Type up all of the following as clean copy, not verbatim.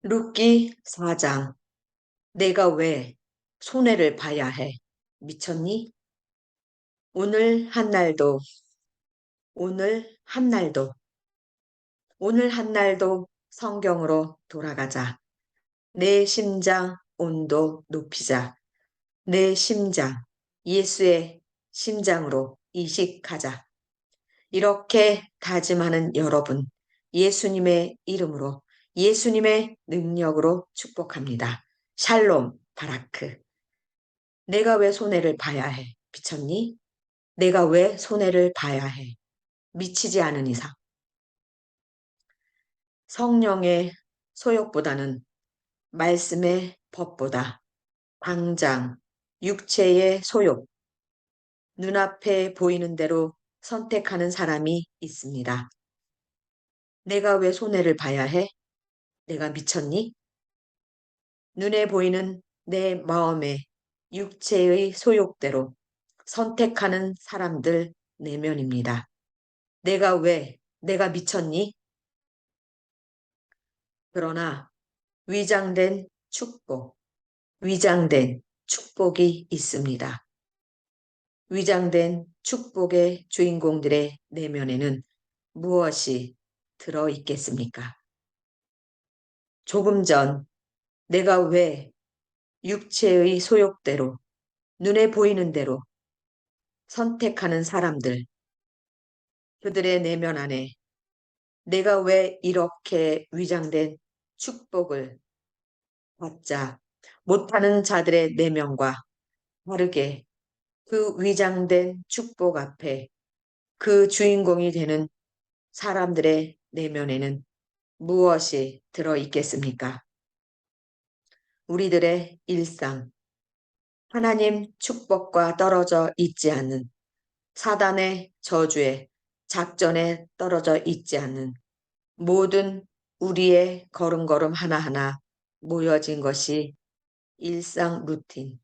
룻기 4장. 내가 왜 손해를 봐야 해? 미쳤니? 오늘 한 날도, 오늘 한 날도, 오늘 한 날도 성경으로 돌아가자. 내 심장 온도 높이자. 내 심장, 예수의 심장으로 이식하자. 이렇게 다짐하는 여러분, 예수님의 이름으로, 예수님의 능력으로 축복합니다. 샬롬, 바라크. 내가 왜 손해를 봐야 해? 미쳤니? 내가 왜 손해를 봐야 해? 미치지 않은 이상. 성령의 소욕보다는 말씀의 법보다 당장 육체의 소욕, 눈앞에 보이는 대로 선택하는 사람이 있습니다. 내가 왜 손해를 봐야 해? 내가 미쳤니? 눈에 보이는 내 마음의 육체의 소욕대로 선택하는 사람들 내면입니다. 내가 미쳤니? 그러나 위장된 축복, 위장된 축복이 있습니다. 위장된 축복의 주인공들의 내면에는 무엇이 들어 있겠습니까? 조금 전 내가 왜 육체의 소욕대로 눈에 보이는 대로 선택하는 사람들, 그들의 내면 안에 내가 왜 이렇게 위장된 축복을 받자 못하는 자들의 내면과 다르게 그 위장된 축복 앞에 그 주인공이 되는 사람들의 내면에는 무엇이 들어 있겠습니까? 우리들의 일상, 하나님 축복과 떨어져 있지 않는 사단의 저주에 작전에 떨어져 있지 않는 모든 우리의 걸음걸음 하나하나 모여진 것이 일상 루틴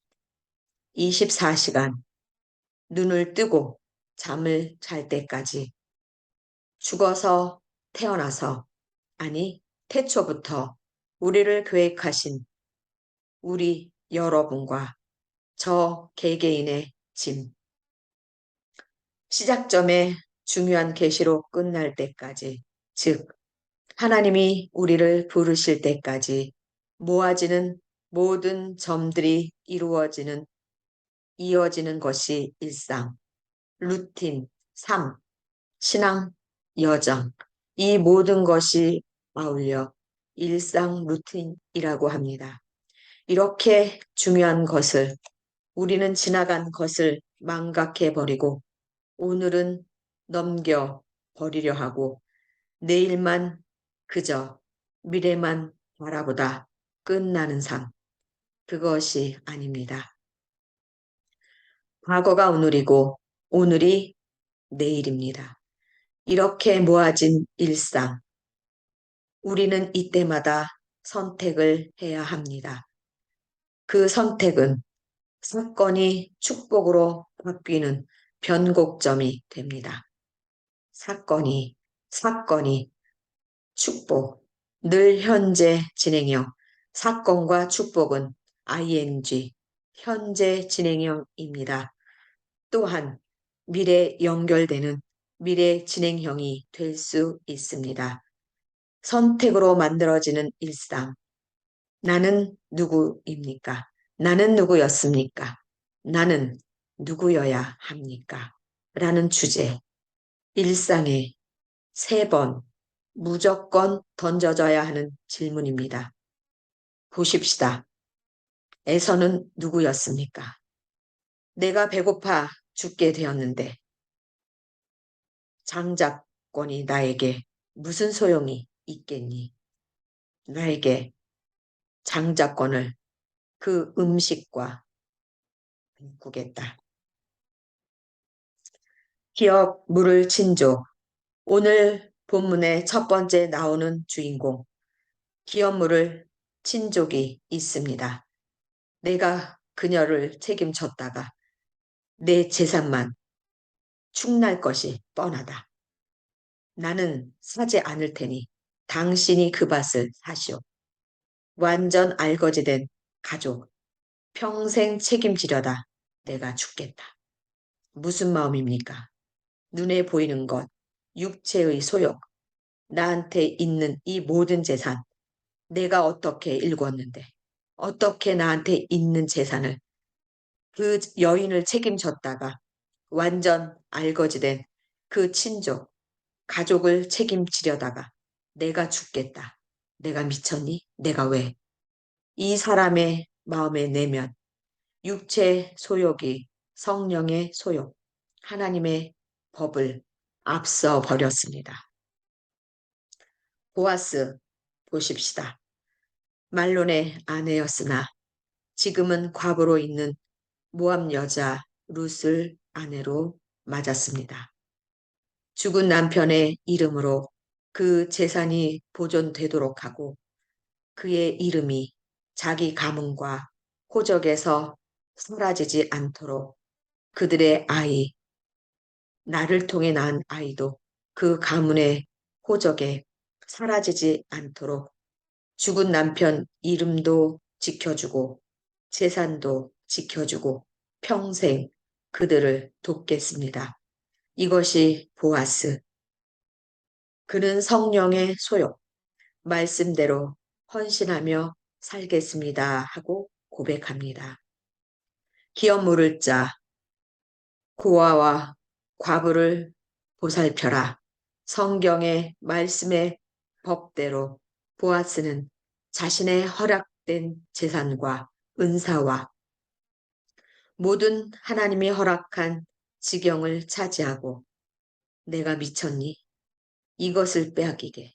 24시간 눈을 뜨고 잠을 잘 때까지 죽어서 태어나서 아니 태초부터 우리를 계획하신 우리 여러분과 저 개개인의 짐 시작점에 중요한 계시로 끝날 때까지 즉 하나님이 우리를 부르실 때까지 모아지는 모든 점들이 이어지는 것이 일상, 루틴, 삶, 신앙, 여정. 이 모든 것이 아울려 일상 루틴이라고 합니다. 이렇게 중요한 것을 우리는 지나간 것을 망각해 버리고 오늘은 넘겨 버리려 하고 내일만 그저 미래만 바라보다 끝나는 삶. 그것이 아닙니다. 과거가 오늘이고 오늘이 내일입니다. 이렇게 모아진 일상. 우리는 이때마다 선택을 해야 합니다. 그 선택은 사건이 축복으로 바뀌는 변곡점이 됩니다. 사건이 축복, 늘 현재 진행형, 사건과 축복은 ing, 현재 진행형입니다. 또한 미래 연결되는 미래 진행형이 될 수 있습니다. 선택으로 만들어지는 일상. 나는 누구입니까? 나는 누구였습니까? 나는 누구여야 합니까? 라는 주제. 일상에 3번 무조건 던져져야 하는 질문입니다. 보십시다. 에서는 누구였습니까? 내가 배고파 죽게 되었는데 장자권이 나에게 무슨 소용이 있겠니? 나에게 장자권을 그 음식과 바꾸겠다. 기업 물을 친조. 오늘 본문의 첫 번째 나오는 주인공. 기업물을 친족이 있습니다. 내가 그녀를 책임졌다가 내 재산만 축날 것이 뻔하다. 나는 사지 않을 테니 당신이 그 밭을 사시오. 완전 알거지된 가족, 평생 책임지려다 내가 죽겠다. 무슨 마음입니까? 눈에 보이는 것, 육체의 소욕, 나한테 있는 이 모든 재산, 내가 어떻게 일궜는데, 어떻게 나한테 있는 재산을 그 여인을 책임졌다가 완전 알거지된 그 친족, 가족을 책임지려다가 내가 죽겠다. 내가 미쳤니? 내가 왜? 이 사람의 마음의 내면, 육체 소욕이 성령의 소욕, 하나님의 법을 앞서 버렸습니다. 보아스 보십시다. 말론의 아내였으나 지금은 과부로 있는 모압 여자 룻을 아내로 맞았습니다. 죽은 남편의 이름으로 그 재산이 보존되도록 하고 그의 이름이 자기 가문과 호적에서 사라지지 않도록 그들의 아이, 나를 통해 낳은 아이도 그 가문의 호적에 사라지지 않도록 죽은 남편 이름도 지켜주고 재산도 지켜주고 평생 그들을 돕겠습니다. 이것이 보아스. 그는 성령의 소욕, 말씀대로 헌신하며 살겠습니다 하고 고백합니다. 기업 물을 자, 고아와 과부를 보살펴라. 성경의 말씀의 법대로 보아스는 자신의 허락된 재산과 은사와 모든 하나님이 허락한 지경을 차지하고 내가 미쳤니? 이것을 빼앗기게.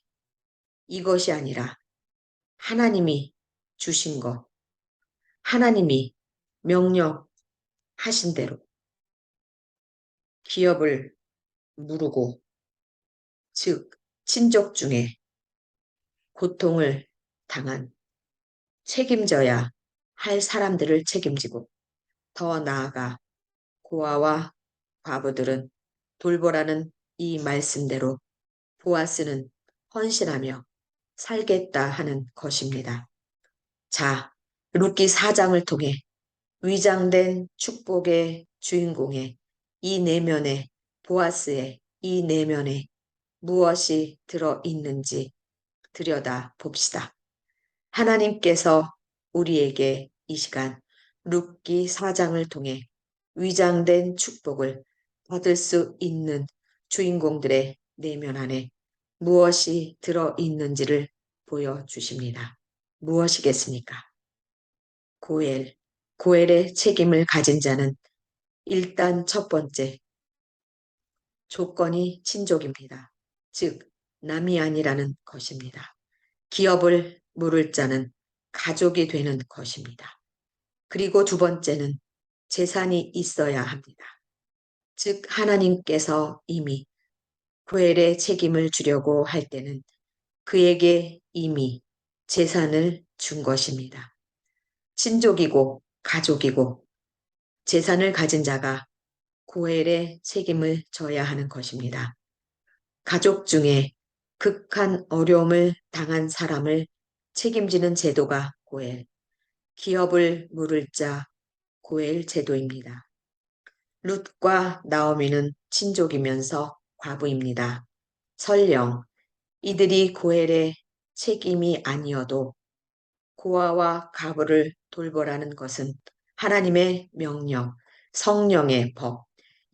이것이 아니라 하나님이 주신 것, 하나님이 명령하신 대로 기업을 무르고 즉 친족 중에 고통을 당한 책임져야 할 사람들을 책임지고 더 나아가 고아와 과부들은 돌보라는 이 말씀대로 보아스는 헌신하며 살겠다 하는 것입니다. 자, 룻기 4장을 통해 위장된 축복의 주인공의 이 내면에 보아스의 이 내면에 무엇이 들어 있는지 들여다 봅시다. 하나님께서 우리에게 이 시간 룻기 4장을 통해 위장된 축복을 받을 수 있는 주인공들의 내면 안에 무엇이 들어 있는지를 보여주십니다. 무엇이겠습니까? 고엘, 고엘의 책임을 가진 자는 일단 첫 번째 조건이 친족입니다. 즉 남이 아니라는 것입니다. 기업을 물을 자는 가족이 되는 것입니다. 그리고 두 번째는 재산이 있어야 합니다. 즉 하나님께서 이미 고엘의 책임을 주려고 할 때는 그에게 이미 재산을 준 것입니다. 친족이고 가족이고 재산을 가진 자가 고엘의 책임을 져야 하는 것입니다. 가족 중에 극한 어려움을 당한 사람을 책임지는 제도가 고엘, 기업을 물을 자 고엘 제도입니다. 룻과 나오미는 친족이면서 과부입니다. 설령 이들이 고엘의 책임이 아니어도 고아와 과부를 돌보라는 것은 하나님의 명령, 성령의 법,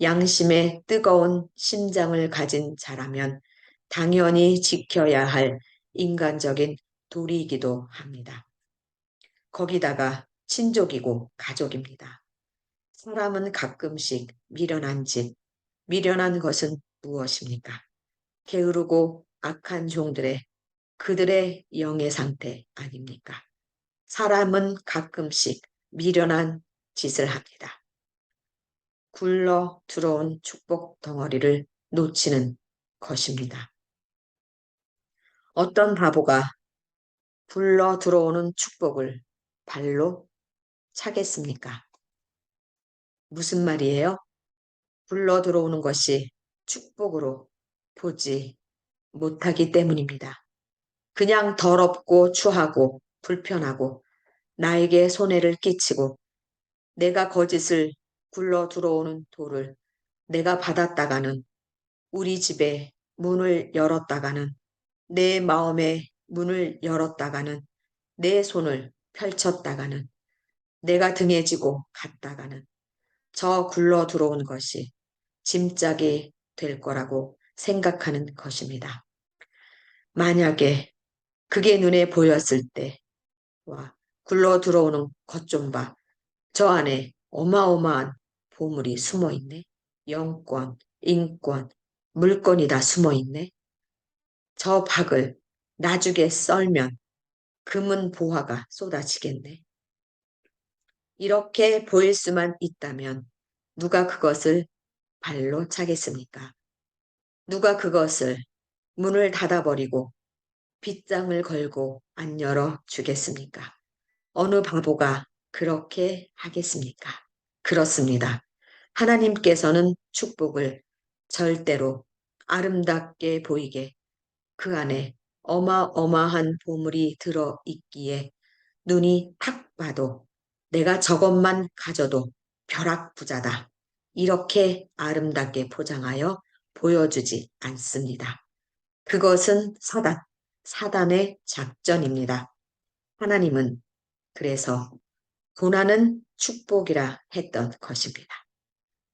양심의 뜨거운 심장을 가진 자라면 당연히 지켜야 할 인간적인 도리이기도 합니다. 거기다가 친족이고 가족입니다. 사람은 가끔씩 미련한 짓, 미련한 것은 무엇입니까? 게으르고 악한 종들의 그들의 영의 상태 아닙니까? 사람은 가끔씩 미련한 짓을 합니다. 굴러 들어온 축복 덩어리를 놓치는 것입니다. 어떤 바보가 굴러 들어오는 축복을 발로 차겠습니까? 무슨 말이에요? 굴러 들어오는 것이 축복으로 보지 못하기 때문입니다. 그냥 더럽고 추하고 불편하고 나에게 손해를 끼치고 내가 거짓을 굴러 들어오는 돌을 내가 받았다가는 우리 집에 문을 열었다가는 내 마음에 문을 열었다가는 내 손을 펼쳤다가는 내가 등에 지고 갔다가는 저 굴러 들어온 것이 짐짝이 될 거라고 생각하는 것입니다. 만약에 그게 눈에 보였을 때, 와, 굴러 들어오는 것 좀 봐. 저 안에 어마어마한 보물이 숨어 있네. 영권, 인권, 물건이 다 숨어 있네. 저 박을 나중에 썰면 금은 보화가 쏟아지겠네. 이렇게 보일 수만 있다면 누가 그것을 발로 차겠습니까? 누가 그것을 문을 닫아버리고 빗장을 걸고 안 열어 주겠습니까? 어느 바보가 그렇게 하겠습니까? 그렇습니다. 하나님께서는 축복을 절대로 아름답게 보이게 그 안에 어마어마한 보물이 들어 있기에 눈이 탁 봐도 내가 저것만 가져도 벼락부자다. 이렇게 아름답게 포장하여 보여주지 않습니다. 그것은 사단의 작전입니다. 하나님은 그래서 고난은 축복이라 했던 것입니다.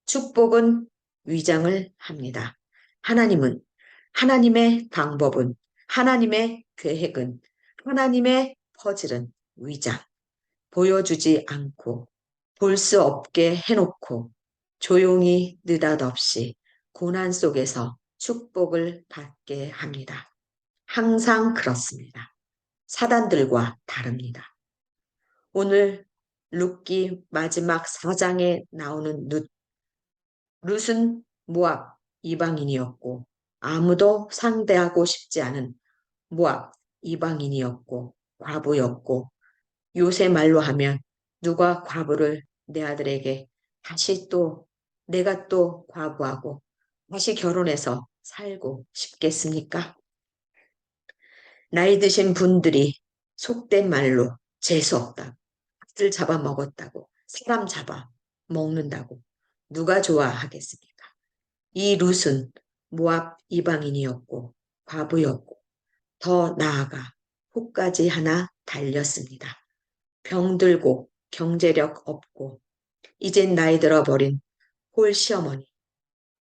축복은 위장을 합니다. 하나님은 하나님의 방법은 하나님의 계획은 하나님의 퍼즐은 위장 보여주지 않고 볼 수 없게 해놓고 조용히 느닷없이 고난 속에서 축복을 받게 합니다. 항상 그렇습니다. 사단들과 다릅니다. 오늘 룻기 마지막 4장에 나오는 룻은 모압 이방인이었고 아무도 상대하고 싶지 않은 모압 이방인이었고 과부였고 요새 말로 하면 누가 과부를 내 아들에게 다시 또 내가 또 과부하고 다시 결혼해서 살고 싶겠습니까? 나이 드신 분들이 속된 말로 재수없다. 들 잡아먹었다고 사람 잡아 먹는다고 누가 좋아하겠습니까? 이 룻은 모압 이방인이었고 과부였고 더 나아가 혹까지 하나 달렸습니다. 병들고 경제력 없고 이젠 나이 들어버린 홀 시어머니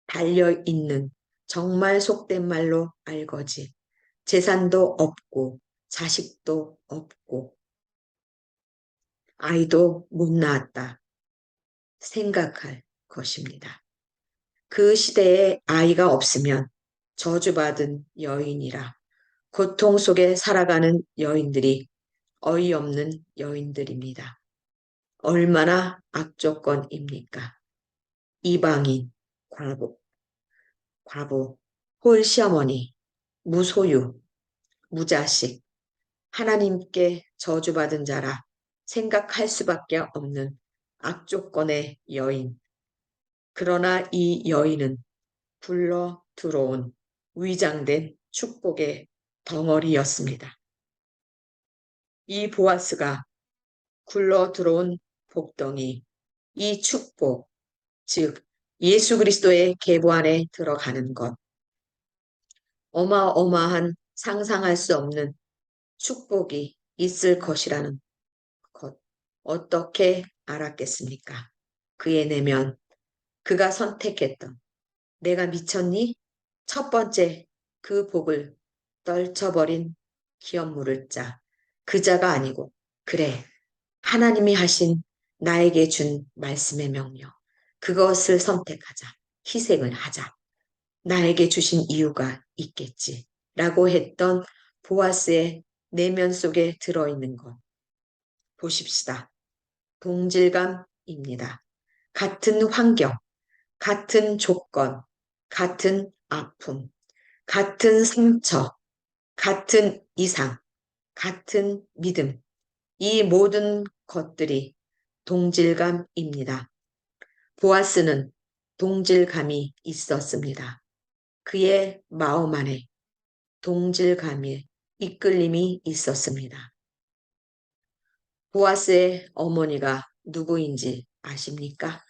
달려있는 정말 속된 말로 알거지 재산도 없고 자식도 없고 아이도 못 낳았다 생각할 것입니다. 그 시대에 아이가 없으면 저주받은 여인이라 고통 속에 살아가는 여인들이 어이없는 여인들입니다. 얼마나 악조건입니까? 이방인, 과부, 홀시어머니, 무소유, 무자식, 하나님께 저주받은 자라 생각할 수밖에 없는 악조건의 여인. 그러나 이 여인은 굴러 들어온 위장된 축복의 덩어리였습니다. 이 보아스가 굴러 들어온 복덩이, 이 축복, 즉 예수 그리스도의 계보 안에 들어가는 것, 어마어마한 상상할 수 없는 축복이 있을 것이라는 것, 어떻게 알았겠습니까? 그의 내면, 그가 선택했던 내가 미쳤니? 첫 번째 그 복을 떨쳐버린 기업 물을 자, 그 자가 아니고 그래 하나님이 하신 나에게 준 말씀의 명령 그것을 선택하자 희생을 하자 나에게 주신 이유가 있겠지 라고 했던 보아스의 내면 속에 들어있는 것 보십시다. 동질감입니다. 같은 환경, 같은 조건, 같은 아픔, 같은 상처, 같은 이상, 같은 믿음, 이 모든 것들이 동질감입니다. 보아스는 동질감이 있었습니다. 그의 마음 안에 동질감의 이끌림이 있었습니다. 보아스의 어머니가 누구인지 아십니까?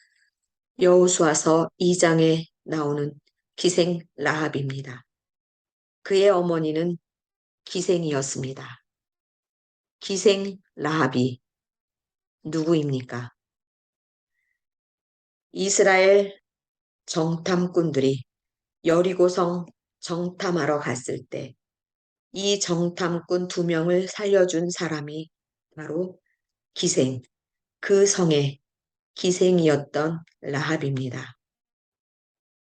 여호수아서 2장에 나오는 기생 라합입니다. 그의 어머니는 기생이었습니다. 기생 라합이 누구입니까? 이스라엘 정탐꾼들이 여리고성 정탐하러 갔을 때 이 정탐꾼 두 명을 살려준 사람이 바로 기생, 그 성의 기생이었던 라합입니다.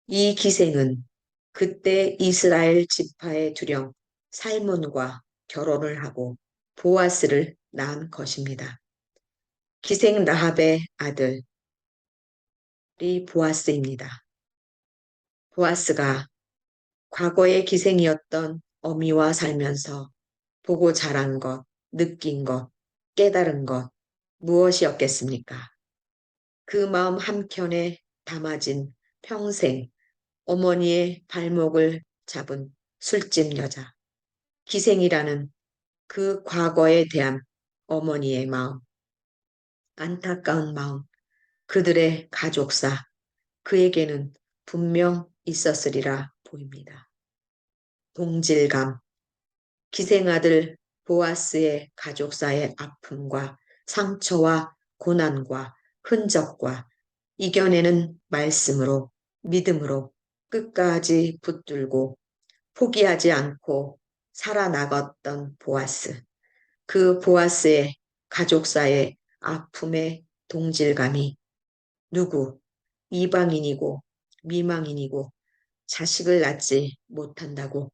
이 기생은 그때 이스라엘 지파의 두령 살몬과 결혼을 하고 보아스를 낳은 것입니다. 기생 라합의 아들이 보아스입니다. 보아스가 과거의 기생이었던 어미와 살면서 보고 자란 것, 느낀 것, 깨달은 것 무엇이었겠습니까? 그 마음 한켠에 담아진 평생 어머니의 발목을 잡은 술집 여자, 기생이라는 그 과거에 대한 어머니의 마음, 안타까운 마음, 그들의 가족사, 그에게는 분명 있었으리라 보입니다. 동질감, 기생아들 보아스의 가족사의 아픔과 상처와 고난과 흔적과 이겨내는 말씀으로, 믿음으로 끝까지 붙들고 포기하지 않고 살아나갔던 보아스. 그 보아스의 가족사의 아픔의 동질감이 누구, 이방인이고 미망인이고 자식을 낳지 못한다고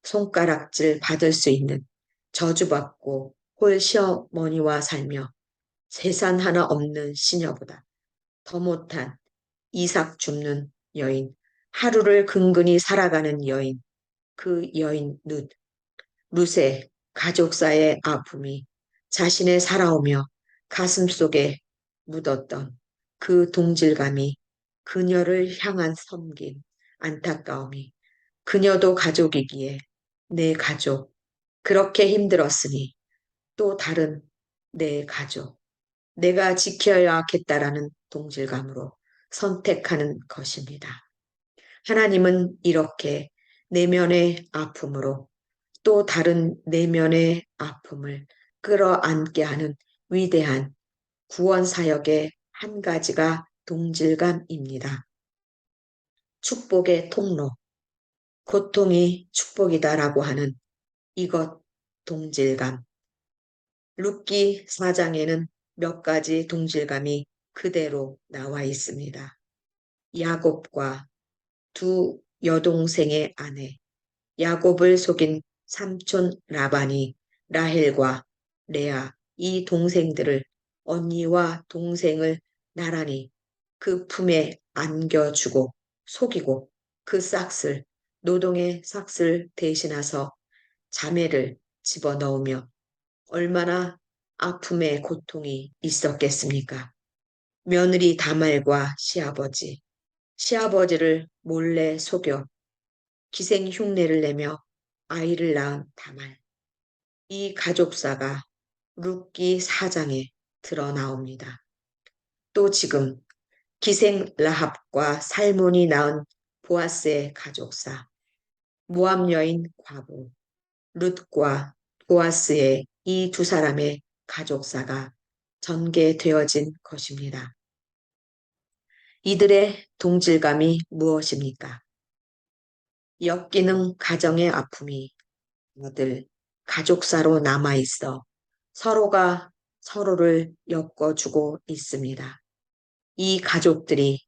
손가락질 받을 수 있는 저주받고 홀시어머니와 살며 재산 하나 없는 시녀보다 더 못한 이삭 줍는 여인, 하루를 근근히 살아가는 여인, 그 여인 룻의 가족사의 아픔이 자신의 살아오며 가슴속에 묻었던 그 동질감이 그녀를 향한 섬김, 안타까움이 그녀도 가족이기에 내 가족, 그렇게 힘들었으니 또 다른 내 가족, 내가 지켜야겠다라는 동질감으로 선택하는 것입니다. 하나님은 이렇게 내면의 아픔으로 또 다른 내면의 아픔을 끌어안게 하는 위대한 구원 사역의 한 가지가 동질감입니다. 축복의 통로, 고통이 축복이다라고 하는 이것 동질감. 룻기 4장에는 몇 가지 동질감이 그대로 나와 있습니다. 야곱과 두 여동생의 아내, 야곱을 속인 삼촌 라반이 라헬과 레아 이 동생들을 언니와 동생을 나란히 그 품에 안겨주고 속이고 그 싹을 노동의 싹을 대신해서 자매를 집어넣으며 얼마나 아픔의 고통이 있었겠습니까? 며느리 다말과 시아버지, 시아버지를 몰래 속여 기생 흉내를 내며 아이를 낳은 다말. 이 가족사가 룻기 4장에 드러나옵니다. 또 지금 기생 라합과 살몬이 낳은 보아스의 가족사, 모압 여인 과부, 룻과 보아스의 이 두 사람의 가족사가 전개되어진 것입니다. 이들의 동질감이 무엇입니까? 엮이는 가정의 아픔이 늘 가족사로 남아있어 서로가 서로를 엮어주고 있습니다. 이 가족들이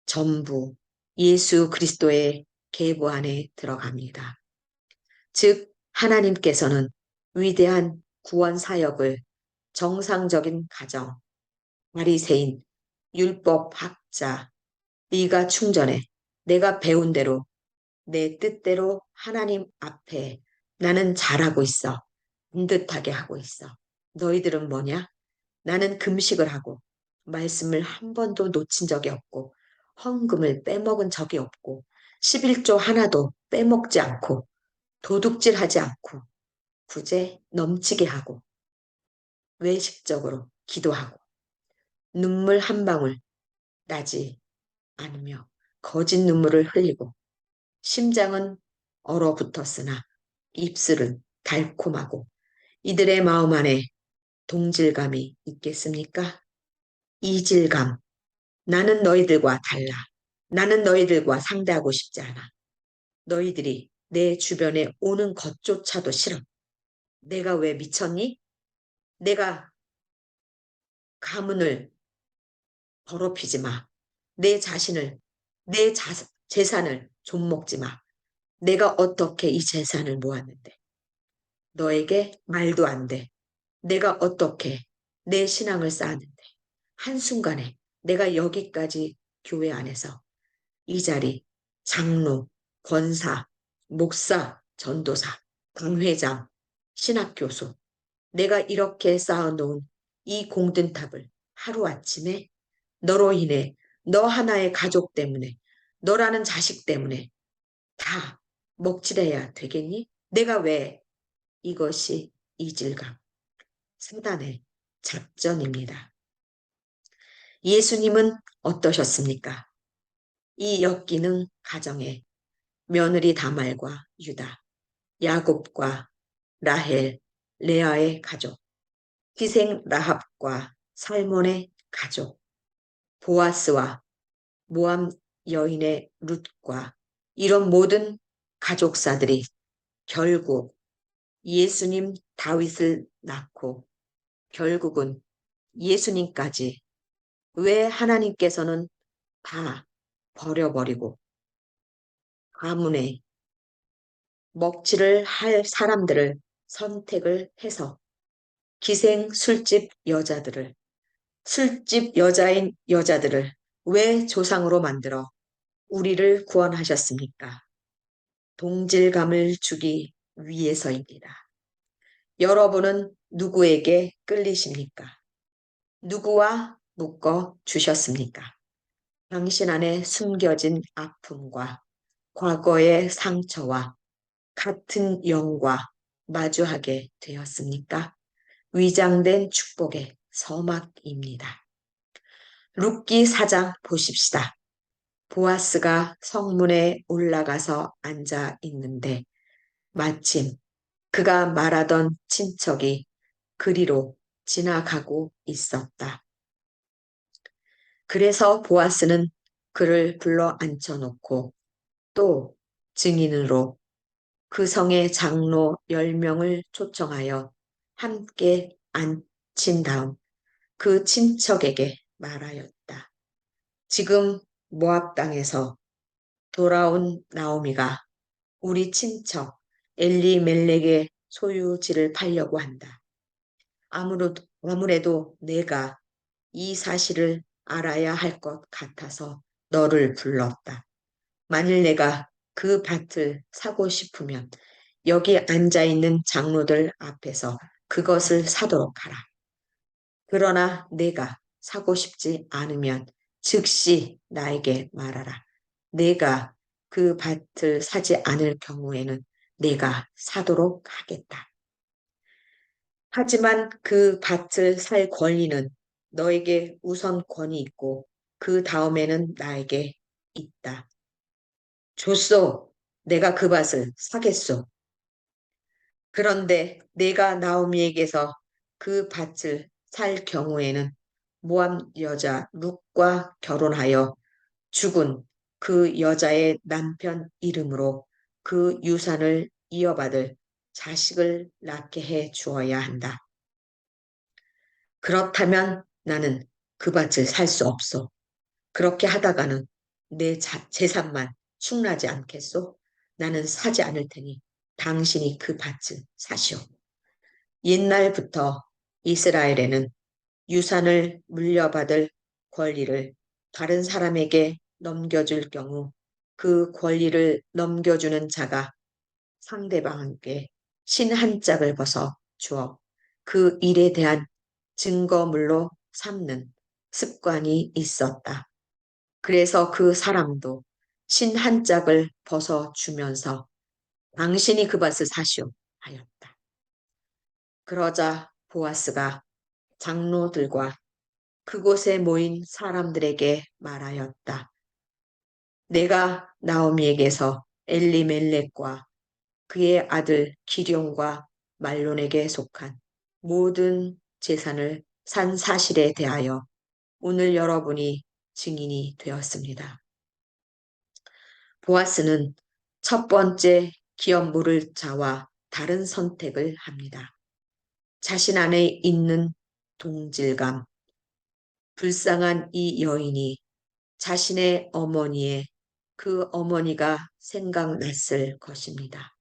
전부 예수 그리스도의 계보 안에 들어갑니다. 즉, 하나님께서는 위대한 구원 사역을 정상적인 가정, 바리새인, 율법 학자, 네가 충전해 내가 배운 대로 내 뜻대로 하나님 앞에 나는 잘하고 있어. 반듯하게 하고 있어. 너희들은 뭐냐? 나는 금식을 하고 말씀을 한 번도 놓친 적이 없고 헌금을 빼먹은 적이 없고 11조 하나도 빼먹지 않고 도둑질하지 않고 구제 넘치게 하고 외식적으로 기도하고 눈물 한 방울 나지 않으며 거짓 눈물을 흘리고 심장은 얼어붙었으나 입술은 달콤하고 이들의 마음 안에 동질감이 있겠습니까? 이질감. 나는 너희들과 달라. 나는 너희들과 상대하고 싶지 않아. 너희들이 내 주변에 오는 것조차도 싫어. 내가 왜 미쳤니? 내가 가문을 더럽히지 마. 내 자신을, 내 재산을 좀먹지 마. 내가 어떻게 이 재산을 모았는데. 너에게 말도 안 돼. 내가 어떻게 내 신앙을 쌓았는데. 한순간에 내가 여기까지 교회 안에서 이 자리, 장로, 권사, 목사, 전도사, 강회장, 신학교수, 내가 이렇게 쌓아놓은 이 공든탑을 하루아침에 너로 인해 너 하나의 가족 때문에 너라는 자식 때문에 다 먹칠해야 되겠니? 내가 왜 이것이 이질감, 사단의 작전입니다. 예수님은 어떠셨습니까? 이 역기능 가정에 며느리 다말과 유다, 야곱과 라헬, 레아의 가족, 희생 라합과 살몬의 가족, 보아스와 모함 여인의 룻과 이런 모든 가족사들이 결국 예수님 다윗을 낳고 결국은 예수님까지 왜 하나님께서는 다 버려버리고 가문에 먹칠을 할 사람들을 선택을 해서 기생 술집 여자인 여자들을 왜 조상으로 만들어 우리를 구원하셨습니까? 동질감을 주기 위해서입니다. 여러분은 누구에게 끌리십니까? 누구와 묶어 주셨습니까? 당신 안에 숨겨진 아픔과 과거의 상처와 같은 영과 마주하게 되었습니까? 위장된 축복의 서막입니다. 룻기 4장 보십시다. 보아스가 성문에 올라가서 앉아 있는데 마침 그가 말하던 친척이 그리로 지나가고 있었다. 그래서 보아스는 그를 불러 앉혀놓고 또 증인으로 그 성의 장로 10명을 초청하여 함께 앉힌 다음 그 친척에게 말하였다. 지금 모압 땅에서 돌아온 나오미가 우리 친척 엘리멜렉의 소유지를 팔려고 한다. 아무래도 내가 이 사실을 알아야 할 것 같아서 너를 불렀다. 만일 내가 그 밭을 사고 싶으면 여기 앉아있는 장로들 앞에서 그것을 사도록 하라. 그러나 내가 사고 싶지 않으면 즉시 나에게 말하라. 내가 그 밭을 사지 않을 경우에는 내가 사도록 하겠다. 하지만 그 밭을 살 권리는 너에게 우선권이 있고 그 다음에는 나에게 있다. 줬소. 내가 그 밭을 사겠소. 그런데 내가 나오미에게서 그 밭을 살 경우에는 모함 여자 룻과 결혼하여 죽은 그 여자의 남편 이름으로 그 유산을 이어받을 자식을 낳게 해 주어야 한다. 그렇다면 나는 그 밭을 살 수 없어. 그렇게 하다가는 내 재산만 축나지 않겠소? 나는 사지 않을 테니 당신이 그 밭을 사시오. 옛날부터 이스라엘에는 유산을 물려받을 권리를 다른 사람에게 넘겨줄 경우 그 권리를 넘겨주는 자가 상대방에게 신 한 짝을 벗어 주어 그 일에 대한 증거물로 삼는 습관이 있었다. 그래서 그 사람도 신 한 짝을 벗어 주면서 당신이 그 밭을 사시오 하였다. 그러자 보아스가 장로들과 그곳에 모인 사람들에게 말하였다. 내가 나오미에게서 엘리멜렉과 그의 아들 기럯과 말론에게 속한 모든 재산을 산 사실에 대하여 오늘 여러분이 증인이 되었습니다. 보아스는 첫 번째 기업 물을 자와 다른 선택을 합니다. 자신 안에 있는 동질감, 불쌍한 이 여인이 자신의 어머니의 그 어머니가 생각났을 것입니다.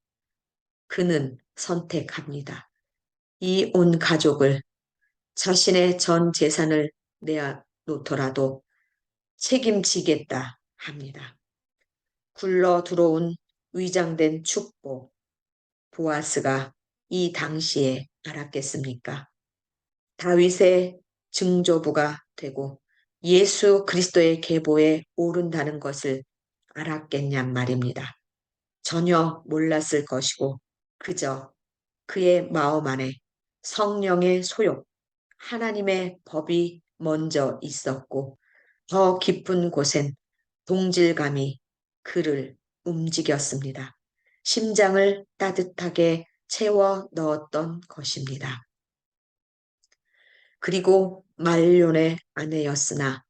그는 선택합니다. 이 온 가족을 자신의 전 재산을 내놓더라도 책임지겠다 합니다. 굴러 들어온 위장된 축복, 보아스가 이 당시에 알았겠습니까? 다윗의 증조부가 되고 예수 그리스도의 계보에 오른다는 것을 알았겠냔 말입니다. 전혀 몰랐을 것이고 그저 그의 마음 안에 성령의 소욕, 하나님의 법이 먼저 있었고 더 깊은 곳엔 동질감이 그를 움직였습니다. 심장을 따뜻하게 채워 넣었던 것입니다. 그리고 말론의 아내였으나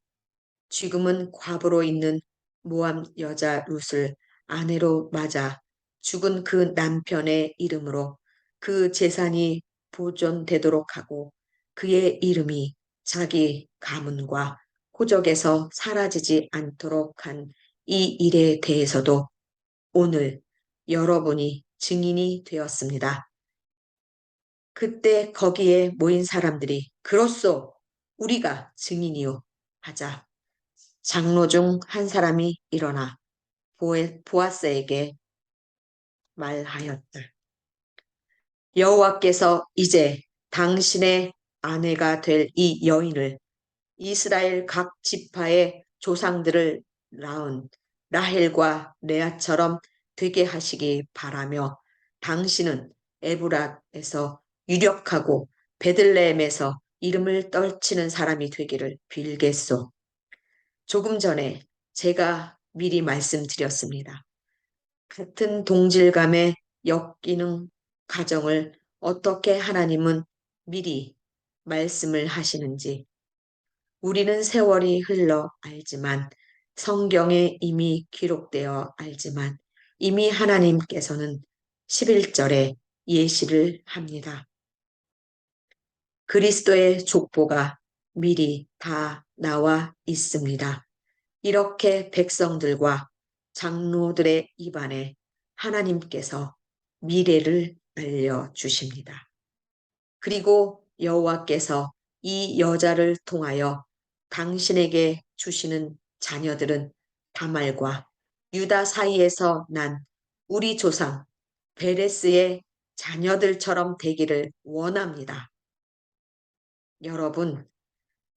지금은 과부로 있는 모함 여자 룻을 아내로 맞아 죽은 그 남편의 이름으로 그 재산이 보존되도록 하고 그의 이름이 자기 가문과 호적에서 사라지지 않도록 한 이 일에 대해서도 오늘 여러분이 증인이 되었습니다. 그때 거기에 모인 사람들이 그렇소 우리가 증인이요 하자 장로 중 한 사람이 일어나 보아스에게 말하였다. 여호와께서 이제 당신의 아내가 될 이 여인을 이스라엘 각 지파의 조상들을 낳은 라헬과 레아처럼 되게 하시기 바라며 당신은 에브랏에서 유력하고 베들레헴에서 이름을 떨치는 사람이 되기를 빌겠소. 조금 전에 제가 미리 말씀드렸습니다. 같은 동질감에 엮이는 가정을 어떻게 하나님은 미리 말씀을 하시는지 우리는 세월이 흘러 알지만 성경에 이미 기록되어 알지만 이미 하나님께서는 11절에 예시를 합니다. 그리스도의 족보가 미리 다 나와 있습니다. 이렇게 백성들과 장로들의 입안에 하나님께서 미래를 알려주십니다. 그리고 여호와께서 이 여자를 통하여 당신에게 주시는 자녀들은 다말과 유다 사이에서 난 우리 조상 베레스의 자녀들처럼 되기를 원합니다. 여러분,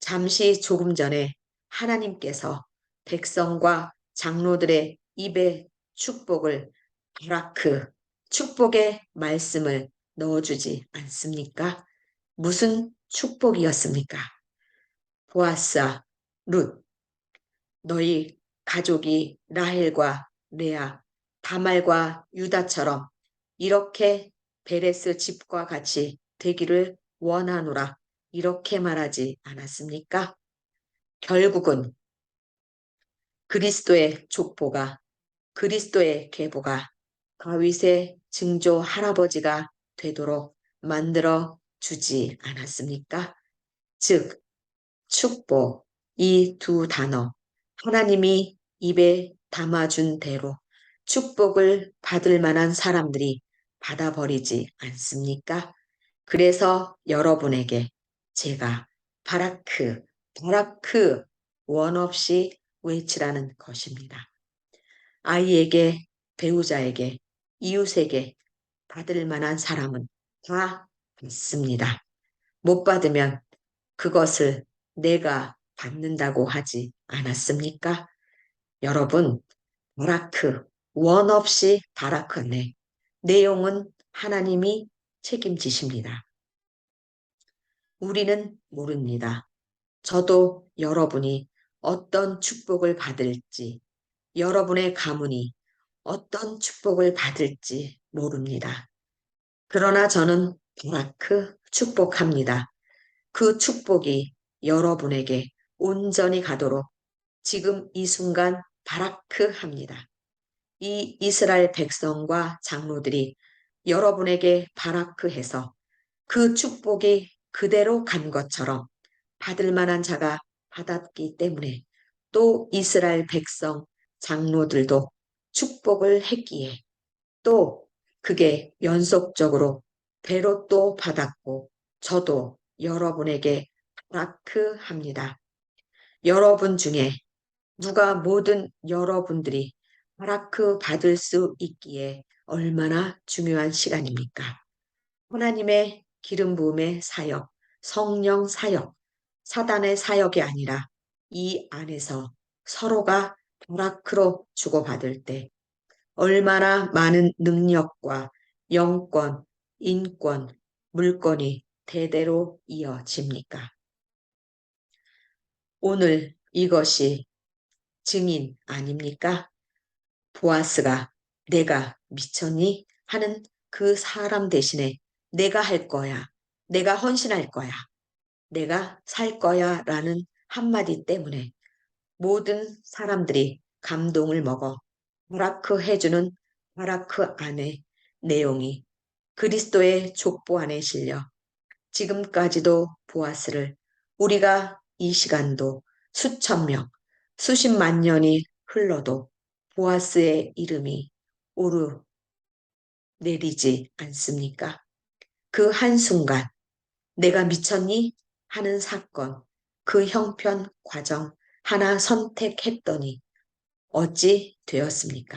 잠시 조금 전에 하나님께서 백성과 장로들의 입에 축복을 바라크, 축복의 말씀을 넣어주지 않습니까? 무슨 축복이었습니까? 보아스아, 룻, 너희 가족이 라헬과 레아, 다말과 유다처럼 이렇게 베레스 집과 같이 되기를 원하노라. 이렇게 말하지 않았습니까? 결국은 그리스도의 족보가 그리스도의 계보가 다윗의 증조 할아버지가 되도록 만들어 주지 않았습니까? 즉 축복 이 두 단어 하나님이 입에 담아준 대로 축복을 받을 만한 사람들이 받아버리지 않습니까? 그래서 여러분에게 제가 바라크, 바라크 원 없이 외치라는 것입니다. 아이에게, 배우자에게, 이웃에게 받을 만한 사람은 다 받습니다. 못 받으면 그것을 내가 받는다고 하지 않았습니까? 여러분, 바라크, 원 없이 바라크네. 내용은 하나님이 책임지십니다. 우리는 모릅니다. 저도 여러분이 어떤 축복을 받을지, 여러분의 가문이 어떤 축복을 받을지 모릅니다. 그러나 저는 바라크 축복합니다. 그 축복이 여러분에게 온전히 가도록 지금 이 순간 바라크 합니다. 이 이스라엘 백성과 장로들이 여러분에게 바라크해서 그 축복이 그대로 간 것처럼 받을 만한 자가 받았기 때문에 또 이스라엘 백성 장로들도 축복을 했기에 또 그게 연속적으로 배로 또 받았고 저도 여러분에게 바라크합니다. 여러분 중에 누가 모든 여러분들이 바라크 받을 수 있기에 얼마나 중요한 시간입니까? 하나님의 기름 부음의 사역, 성령 사역, 사단의 사역이 아니라 이 안에서 서로가 바라크로 주고받을 때 얼마나 많은 능력과 영권, 인권, 물권이 대대로 이어집니까? 오늘 이것이 증인 아닙니까? 보아스가 내가 미쳤니? 하는 그 사람 대신에 내가 할 거야. 내가 헌신할 거야. 내가 살 거야. 라는 한마디 때문에 모든 사람들이 감동을 먹어 바라크 해주는 바라크 안의 내용이 그리스도의 족보 안에 실려 지금까지도 보아스를 우리가 이 시간도 수천 명, 수십만 년이 흘러도 보아스의 이름이 오르내리지 않습니까? 그 한순간 내가 미쳤니? 하는 사건, 그 형편 과정 하나 선택했더니 어찌 되었습니까?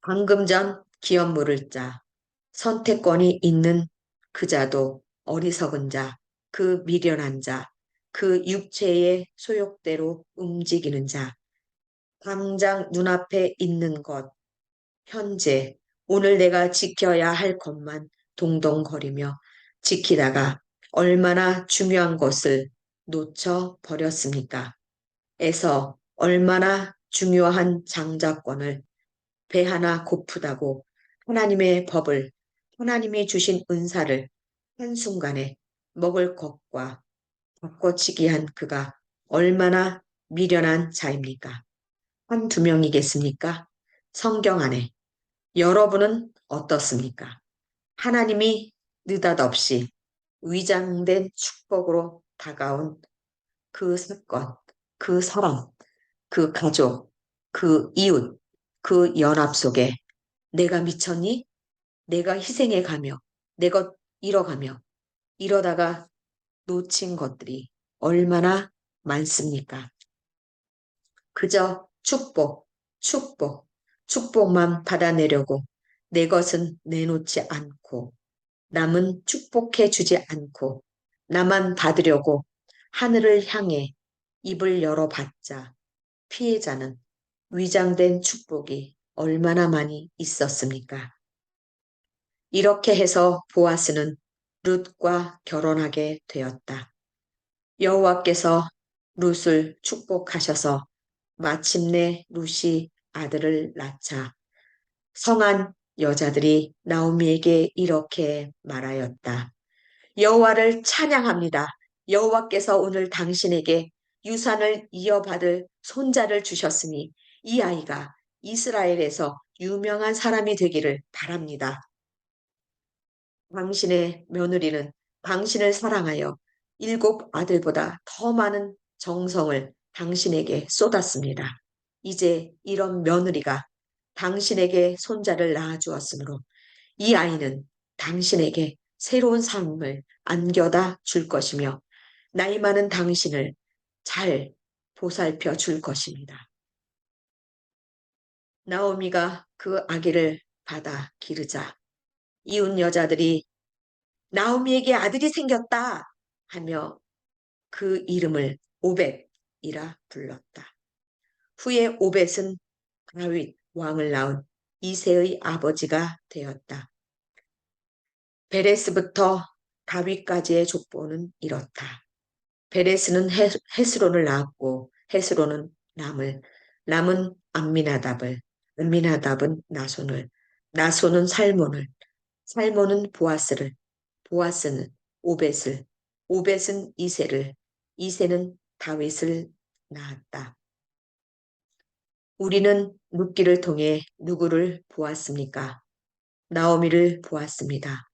방금 전 기업 물을 자, 선택권이 있는 그 자도 어리석은 자, 그 미련한 자, 그 육체의 소욕대로 움직이는 자, 당장 눈앞에 있는 것, 현재, 오늘 내가 지켜야 할 것만 동동거리며 지키다가 얼마나 중요한 것을 놓쳐 버렸습니까? 에서 얼마나 중요한 장자권을 배 하나 고프다고 하나님의 법을, 하나님이 주신 은사를 한순간에 먹을 것과 바꿔치기 한 그가 얼마나 미련한 자입니까? 한두 명이겠습니까? 성경 안에 여러분은 어떻습니까? 하나님이 느닷없이 위장된 축복으로 다가온 그 사건, 그 사람, 그 가족, 그 이웃, 그 연합 속에 내가 미쳤니? 내가 희생해 가며, 내가 잃어가며, 이러다가 놓친 것들이 얼마나 많습니까? 그저 축복, 축복, 축복만 받아내려고 내 것은 내놓지 않고, 남은 축복해 주지 않고, 나만 받으려고 하늘을 향해 입을 열어봤자 피해자는 위장된 축복이 얼마나 많이 있었습니까? 이렇게 해서 보아스는 룻과 결혼하게 되었다. 여호와께서 룻을 축복하셔서 마침내 룻이 아들을 낳자 성한 여자들이 나오미에게 이렇게 말하였다. 여호와를 찬양합니다. 여호와께서 오늘 당신에게 유산을 이어받을 손자를 주셨으니 이 아이가 이스라엘에서 유명한 사람이 되기를 바랍니다. 당신의 며느리는 당신을 사랑하여 일곱 아들보다 더 많은 정성을 당신에게 쏟았습니다. 이제 이런 며느리가 당신에게 손자를 낳아주었으므로 이 아이는 당신에게 새로운 삶을 안겨다 줄 것이며 나이 많은 당신을 잘 보살펴 줄 것입니다. 나오미가 그 아기를 받아 기르자 이웃 여자들이 나오미에게 아들이 생겼다 하며 그 이름을 오벳이라 불렀다. 후에 오벳은 다윗 왕을 낳은 이새의 아버지가 되었다. 베레스부터 다윗까지의 족보는 이렇다. 베레스는 헤스론을 낳았고 헤스론은 람을, 람은 암미나답을, 암미나답은 나손을, 나손은 살몬을, 살몬은 보아스를, 보아스는 오벳을, 오벳은 이세를, 이세는 다윗을 낳았다. 우리는 룻기를 통해 누구를 보았습니까? 나오미를 보았습니다.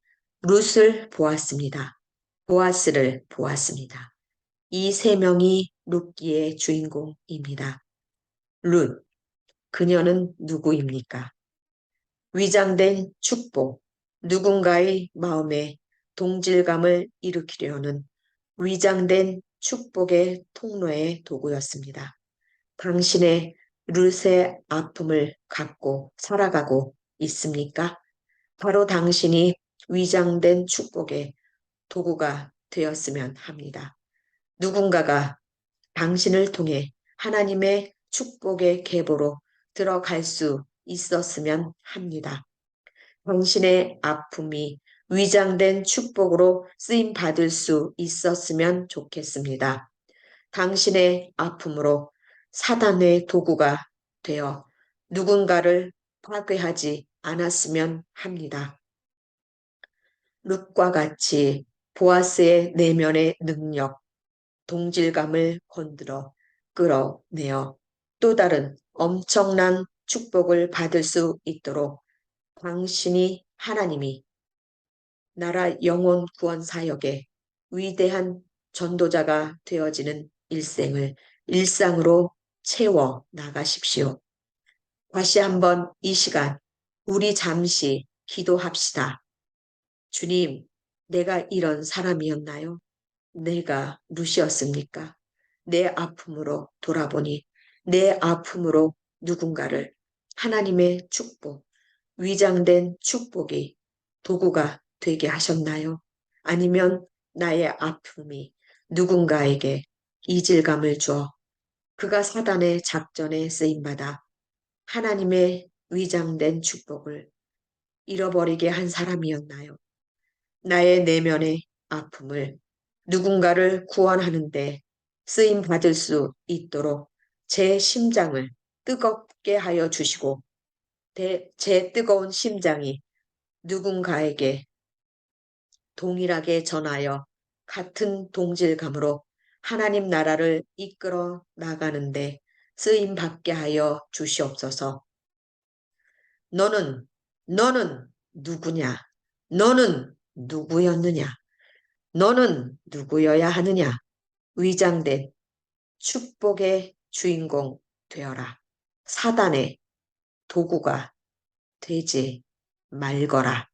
룻을 보았습니다. 보아스를 보았습니다. 이 세 명이 룻기의 주인공입니다. 룻, 그녀는 누구입니까? 위장된 축복, 누군가의 마음에 동질감을 일으키려는 위장된 축복의 통로의 도구였습니다. 당신의 룻의 아픔을 갖고 살아가고 있습니까? 바로 당신이 위장된 축복의 도구가 되었으면 합니다. 누군가가 당신을 통해 하나님의 축복의 계보로 들어갈 수 있었으면 합니다. 당신의 아픔이 위장된 축복으로 쓰임 받을 수 있었으면 좋겠습니다. 당신의 아픔으로 사단의 도구가 되어 누군가를 파괴하지 않았으면 합니다. 룻과 같이 보아스의 내면의 능력, 동질감을 건드려 끌어내어 또 다른 엄청난 축복을 받을 수 있도록 당신이 하나님이 나라 영혼 구원 사역의 위대한 전도자가 되어지는 일생을 일상으로 채워 나가십시오. 다시 한번 이 시간 우리 잠시 기도합시다. 주님, 내가 이런 사람이었나요? 내가 루시였습니까? 내 아픔으로 돌아보니 내 아픔으로 누군가를 하나님의 축복, 위장된 축복이 도구가 되게 하셨나요? 아니면 나의 아픔이 누군가에게 이질감을 주어 그가 사단의 작전에 쓰임받아 하나님의 위장된 축복을 잃어버리게 한 사람이었나요? 나의 내면의 아픔을 누군가를 구원하는데 쓰임 받을 수 있도록 제 심장을 뜨겁게 하여 주시고 제 뜨거운 심장이 누군가에게 동일하게 전하여 같은 동질감으로 하나님 나라를 이끌어 나가는데 쓰임 받게 하여 주시옵소서. 너는 누구냐? 너는 누구였느냐? 너는 누구여야 하느냐? 위장된 축복의 주인공 되어라. 사단의 도구가 되지 말거라.